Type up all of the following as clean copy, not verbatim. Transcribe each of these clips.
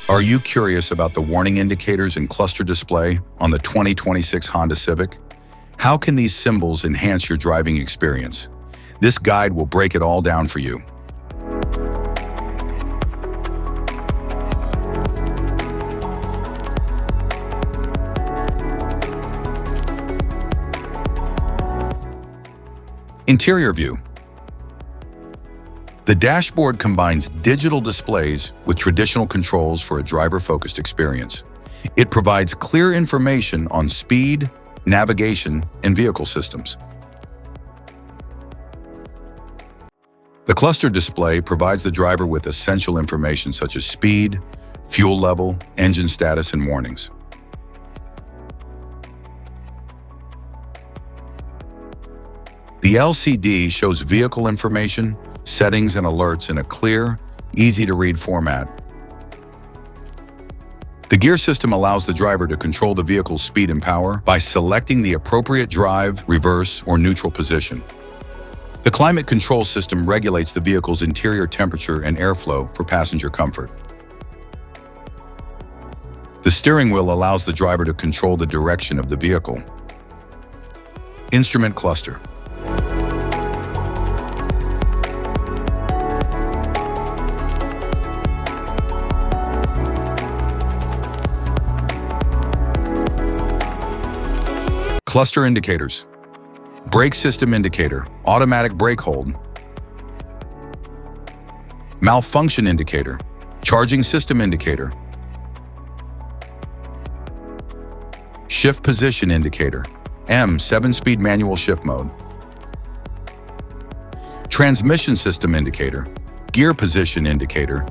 Are you curious about the warning indicators and cluster display on the 2026 Honda Civic? How can these symbols enhance your driving experience? This guide will break it all down for you. Interior view. The dashboard combines digital displays with traditional controls for a driver-focused experience. It provides clear information on speed, navigation, and vehicle systems. The cluster display provides the driver with essential information such as speed, fuel level, engine status, and warnings. The LCD shows vehicle information, settings, and alerts in a clear, easy-to-read format. The gear system allows the driver to control the vehicle's speed and power by selecting the appropriate drive, reverse, or neutral position. The climate control system regulates the vehicle's interior temperature and airflow for passenger comfort. The steering wheel allows the driver to control the direction of the vehicle. Instrument cluster. Cluster indicators. Brake system indicator, automatic brake hold. Malfunction indicator, charging system indicator. Shift position indicator, M 7-speed manual shift mode. Transmission system indicator, gear position indicator.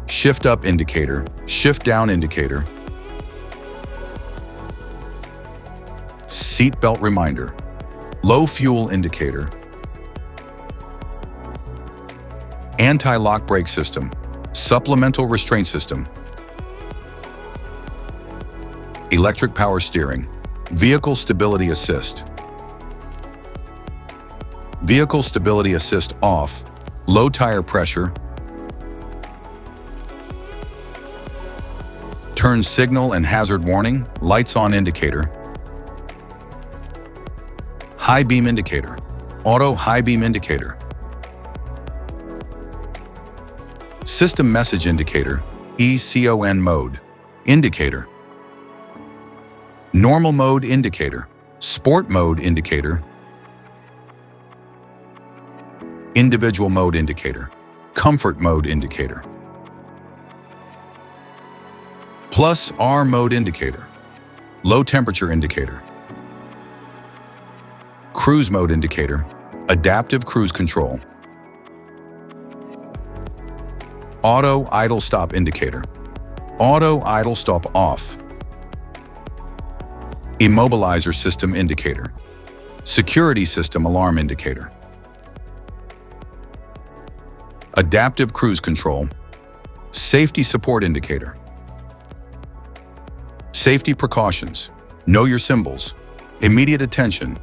Shift up indicator, shift down indicator. Seat belt reminder, low fuel indicator, anti-lock brake system, supplemental restraint system, electric power steering, vehicle stability assist, vehicle stability assist off, low tire pressure, turn signal and hazard warning, lights on indicator, high beam indicator, auto high beam indicator, system message indicator, ECON mode, indicator, normal mode indicator, sport mode indicator, individual mode indicator, comfort mode indicator, plus R mode indicator, low temperature indicator, cruise mode indicator, adaptive cruise control, auto idle stop indicator, auto idle stop off, immobilizer system indicator, security system alarm indicator, adaptive cruise control, safety support indicator, safety precautions, know your symbols, immediate attention.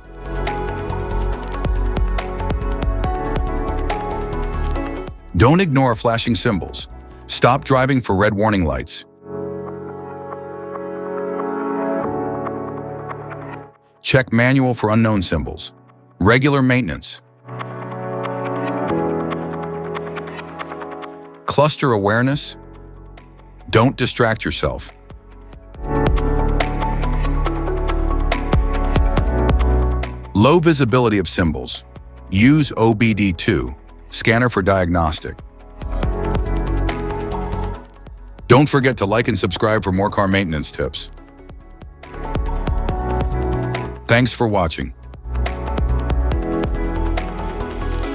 Don't ignore flashing symbols. Stop driving for red warning lights. Check manual for unknown symbols. Regular maintenance. Cluster awareness. Don't distract yourself. Low visibility of symbols. Use OBD2. Scanner for diagnostic. Don't forget to like and subscribe for more car maintenance tips. Thanks for watching.